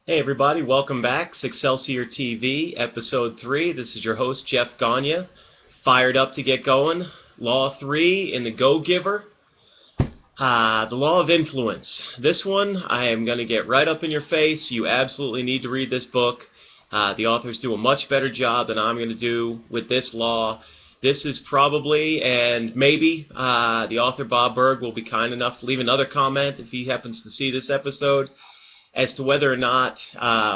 Hey everybody, welcome back. Succelsior TV, Episode 3. This is your host, Jeff Gagne. Fired up to get going. Law 3 in the Go-Giver. The Law of Influence. This one, I am going to get right up in your face. You absolutely need to read this book. The authors do a much better job than I'm going to do with this law. This is probably, and maybe, the author Bob Berg will be kind enough to leave another comment if he happens to see this episode, as to whether or not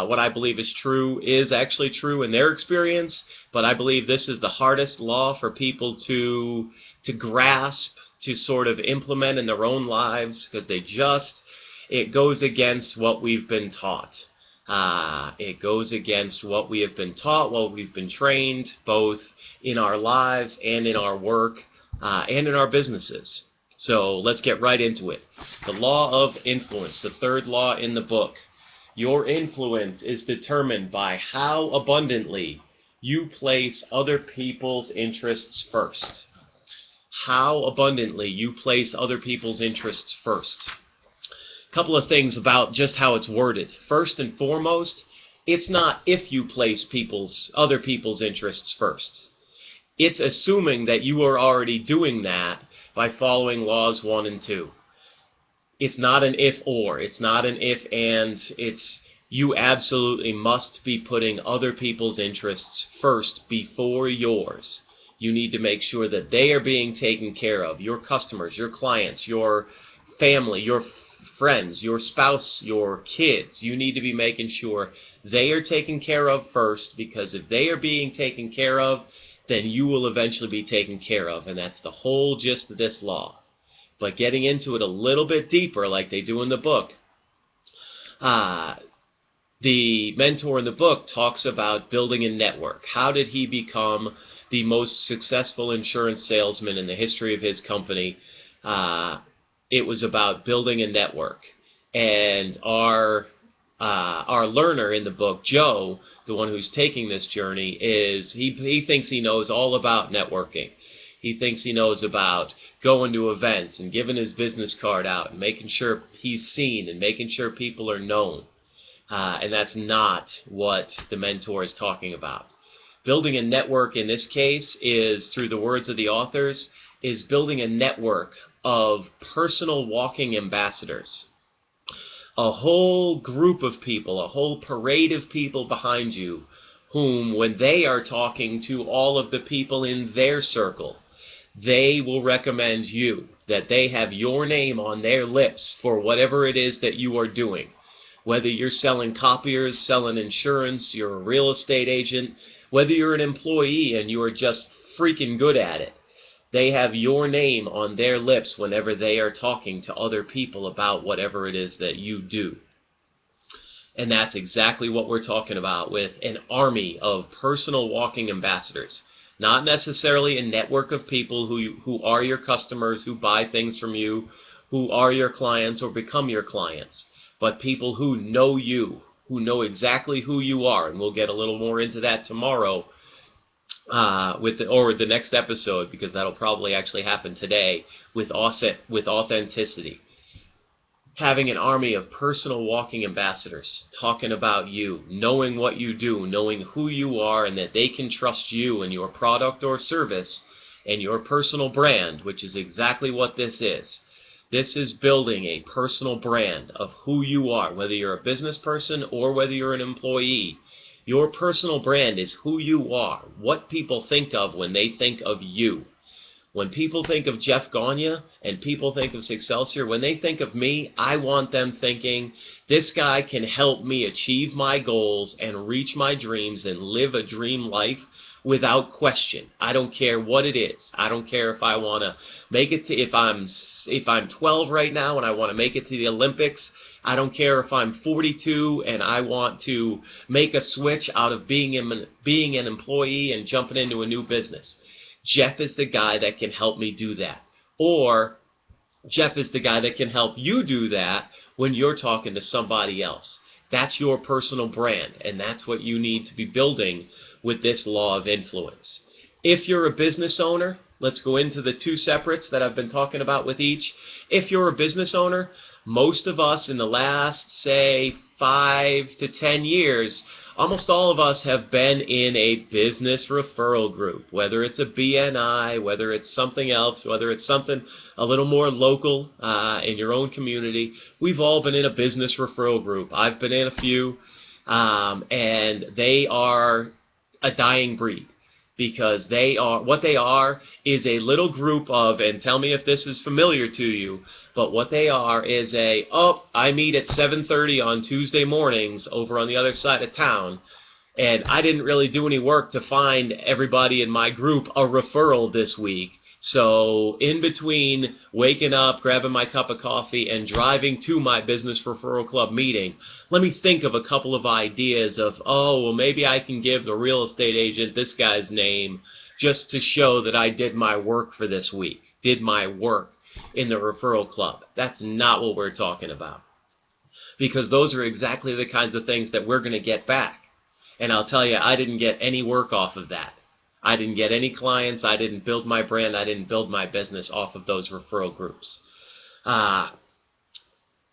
what I believe is true is actually true in their experience. But I believe this is the hardest law for people to grasp, to sort of implement in their own lives, because it goes against what we've been taught. It goes against what we have been taught, what we've been trained, both in our lives and in our work and in our businesses. So let's get right into it. The law of influence, the third law in the book. Your influence is determined by how abundantly you place other people's interests first. How abundantly you place other people's interests first. A couple of things about just how it's worded. First and foremost, it's not if you place other people's interests first. It's assuming that you are already doing that by following laws 1 and 2. It's not an if-or. It's not an if-and. It's you absolutely must be putting other people's interests first before yours. You need to make sure that they are being taken care of. Your customers, your clients, your family, your friends, your spouse, your kids. You need to be making sure they are taken care of first, because if they are being taken care of, then you will eventually be taken care of. And that's the whole gist of this law. But getting into it a little bit deeper, like they do in the book, the mentor in the book talks about building a network. How did he become the most successful insurance salesman in the history of his company? It was about building a network. And our learner in the book, Joe, the one who's taking this journey, he thinks he knows all about networking. He thinks he knows about going to events and giving his business card out and making sure he's seen and making sure people are known. And that's not what the mentor is talking about. Building a network in this case is, through the words of the authors, is building a network of personal walking ambassadors. A whole group of people, a whole parade of people behind you, whom, when they are talking to all of the people in their circle, they will recommend you, that they have your name on their lips for whatever it is that you are doing. Whether you're selling copiers, selling insurance, you're a real estate agent, whether you're an employee and you are just freaking good at it, they have your name on their lips whenever they are talking to other people about whatever it is that you do. And that's exactly what we're talking about with an army of personal walking ambassadors. Not necessarily a network of people who are your customers, who buy things from you, who are your clients or become your clients, but people who know you, who know exactly who you are. And we'll get a little more into that tomorrow with the next episode, because that'll probably actually happen today, with authenticity. Having an army of personal walking ambassadors talking about you, knowing what you do, knowing who you are, and that they can trust you and your product or service and your personal brand, which is exactly what this is. This is building a personal brand of who you are, whether you're a business person or whether you're an employee. Your personal brand is who you are, what people think of when they think of you. When people think of Jeff Gagne and people think of Succelsior, when they think of me, I want them thinking, this guy can help me achieve my goals and reach my dreams and live a dream life without question. I don't care what it is. I don't care if I want to make it to, if I'm 12 right now and I want to make it to the Olympics. I don't care if I'm 42 and I want to make a switch out of being an employee and jumping into a new business. Jeff is the guy that can help me do that. Or Jeff is the guy that can help you do that when you're talking to somebody else. That's your personal brand, and that's what you need to be building with this law of influence. If you're a business owner, Let's go into the two separates that I've been talking about with each. If you're a business owner, most of us in the last, say, 5 to 10 years, almost all of us have been in a business referral group, whether it's a BNI, whether it's something else, whether it's something a little more local in your own community. We've all been in a business referral group. I've been in a few, and they are a dying breed, because what they are is a little group of, and tell me if this is familiar to you, but what they are is I meet at 7:30 on Tuesday mornings over on the other side of town, and I didn't really do any work to find everybody in my group a referral this week. So in between waking up, grabbing my cup of coffee, and driving to my business referral club meeting, let me think of a couple of ideas of, well, maybe I can give the real estate agent this guy's name just to show that I did my work for this week, did my work in the referral club. That's not what we're talking about, because those are exactly the kinds of things that we're going to get back. And I'll tell you, I didn't get any work off of that. I didn't get any clients. I didn't build my brand. I didn't build my business off of those referral groups.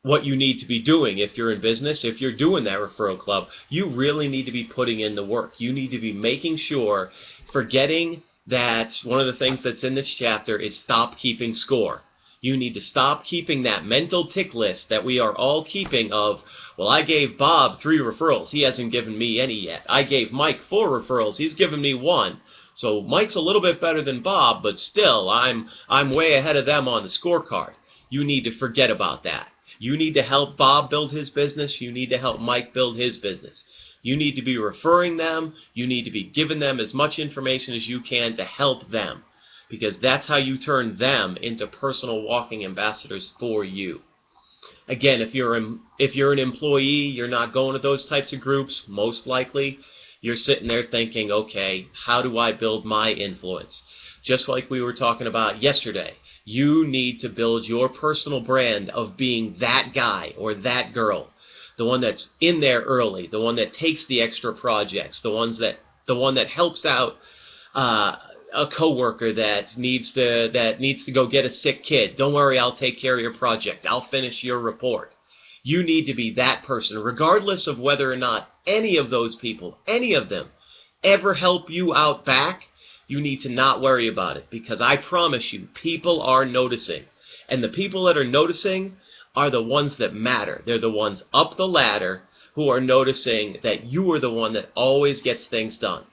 What you need to be doing if you're in business, if you're doing that referral club, you really need to be putting in the work. You need to be making sure, forgetting that one of the things that's in this chapter is stop keeping score. You need to stop keeping that mental tick list that we are all keeping of, well, I gave Bob 3 referrals. He hasn't given me any yet. I gave Mike 4 referrals. He's given me 1. So Mike's a little bit better than Bob, but still, I'm way ahead of them on the scorecard. You need to forget about that. You need to help Bob build his business. You need to help Mike build his business. You need to be referring them. You need to be giving them as much information as you can to help them, because that's how you turn them into personal walking ambassadors for you. Again, if you're an employee, you're not going to those types of groups, most likely. You're sitting there thinking, okay, how do I build my influence? Just like we were talking about yesterday, you need to build your personal brand of being that guy or that girl, the one that's in there early, the one that takes the extra projects, the one that helps out a coworker that needs to go get a sick kid. Don't worry, I'll take care of your project. I'll finish your report. You need to be that person, regardless of whether or not any of those people, any of them, ever help you out back. You need to not worry about it, because I promise you, people are noticing. And the people that are noticing are the ones that matter. They're the ones up the ladder who are noticing that you are the one that always gets things done.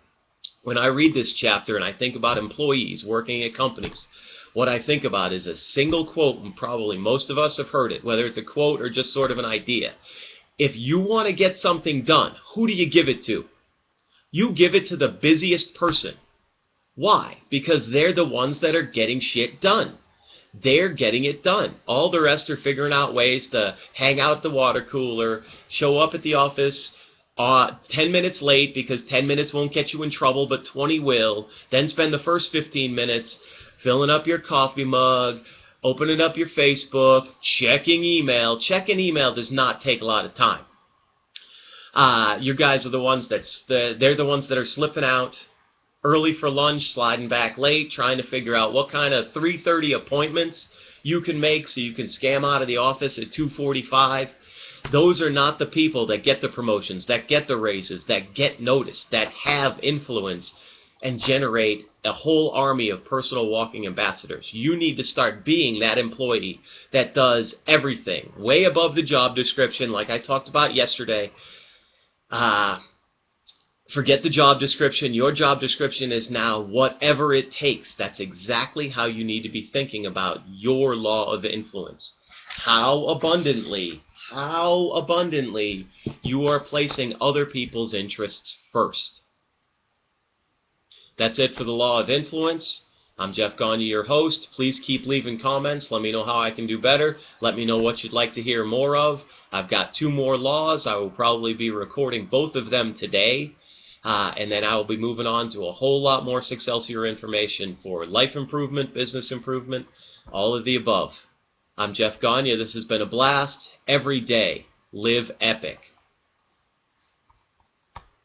When I read this chapter and I think about employees working at companies, what I think about is a single quote, and probably most of us have heard it, whether it's a quote or just sort of an idea. If you want to get something done, who do you give it to? You give it to the busiest person. Why? Because they're the ones that are getting shit done. They're getting it done. All the rest are figuring out ways to hang out at the water cooler, show up at the office 10 minutes late because 10 minutes won't get you in trouble, but 20 will. Then spend the first 15 minutes filling up your coffee mug, opening up your Facebook, checking email. Checking email does not take a lot of time. You guys are the ones they're the ones that are slipping out early for lunch, sliding back late, trying to figure out what kind of 3:30 appointments you can make so you can scam out of the office at 2:45. Those are not the people that get the promotions, that get the raises, that get noticed, that have influence and generate a whole army of personal walking ambassadors. You need to start being that employee that does everything way above the job description, like I talked about yesterday. Forget the job description. Your job description is now whatever it takes. That's exactly how you need to be thinking about your law of influence. How abundantly you are placing other people's interests first. That's it for the law of influence. I'm Jeff Gagne, your host. Please keep leaving comments. Let me know how I can do better. Let me know what you'd like to hear more of. I've got 2 more laws. I will probably be recording both of them today. And then I will be moving on to a whole lot more Succelsior information for life improvement, business improvement, all of the above. I'm Jeff Gagne. This has been a blast. Every day, live epic.